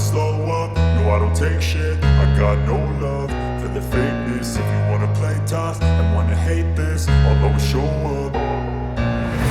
slow up, no I don't take shit. I got no love for the fakeness. If you wanna play tough and wanna hate this, I'll always show up.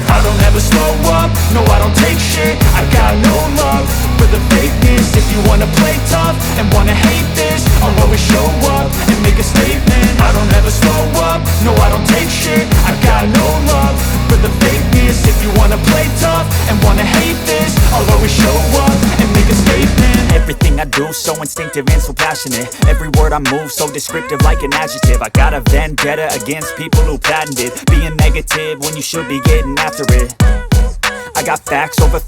I don't ever slow up, no I don't take shit. I got no love for the fakeness. If you wanna play tough and wanna hate this, I'll always show up and make a statement. I don't ever slow up, no I don't take shit. I got no love for the fakeness. If you wanna play tough and wanna hate this, I'll always show up and make a statement. Everything I do so instinctive and so passionate. Every word I move so descriptive like an adjective. I got a vendetta against people who patented being negative when you should be getting after it. I got facts over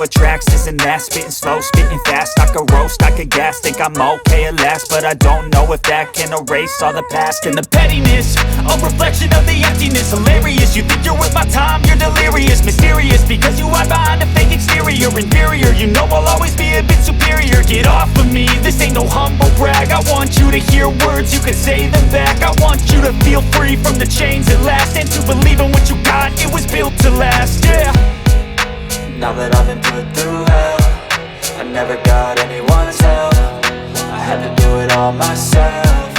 tracks, this and that. Spitting slow, spitting fast, I could roast, I could gas. Think I'm okay at last, but I don't know if that can erase all the past. And the pettiness, a reflection of the emptiness. Hilarious, you think you're worth my time, you're delirious. Mysterious, because you hide behind a fake exterior. Inferior, you know I'll always be a bit superior. Get off of me, this ain't no humble brag. I want you to hear words, you can say them back. I want you to feel free from the chains at last, and to believe in what you got, it was built to last, yeah. Now that I've been put through hell, I never got anyone's help. I had to do it all myself.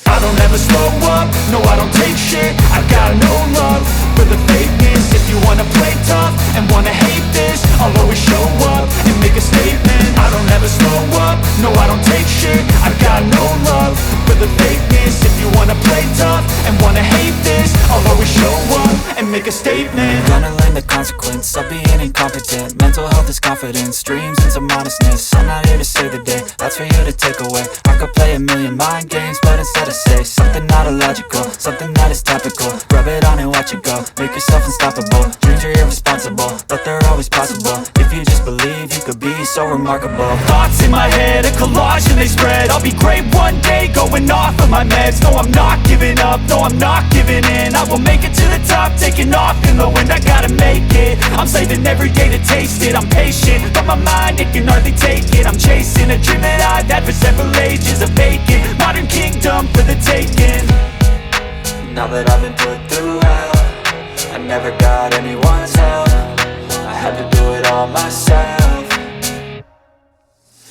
I don't ever slow up, no I don't take shit. I got no love for the fakeness. If you wanna play tough and wanna hate this, I'll always show up and make a statement. I don't ever slow up, no I don't take shit. I got no love for the fakeness. If you wanna play tough and wanna hate this, I'll always show up and make a statement. Gonna learn the consequence of being incompetent. Mental health is confidence, dreams and some honestness. I'm not here to save the day, that's for you to take away. I could play a million mind games, but instead I say something not illogical, something that is topical. Rub it on and watch it go, make yourself unstoppable. Dreams are irresponsible, but they're always possible. If you just believe, you could be so remarkable. Thoughts in my head, a collage and they spread. I'll be great one day, going off of my meds. No, I'm not giving up, no, I'm not giving in. I will make it to the top, taking off in the wind. I gotta make it, I'm saving every day to taste it. I'm patient, but my mind, it can hardly take it. I'm chasing a dream that I've had for several ages. A vacant, modern kingdom for the taking. Now that I've been put through hell, I never got anyone's help. I had to do it all myself.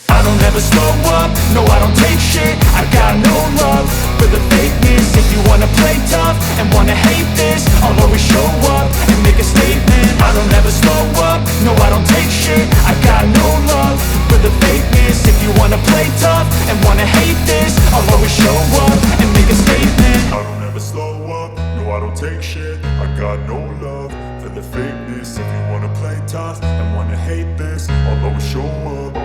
I don't ever slow up, no I don't take shit. I got no love for the fakeness. If you wanna play tough and wanna hate this, I'll always show up and make a statement. I don't ever slow up, no I don't take shit. I got no love for the fakeness. If you wanna play tough and wanna hate this, I'll always show up and make a statement. I don't ever slow up, no I don't take shit. I got no love for the fakeness. If you wanna play tough and wanna hate this, I'll always show up.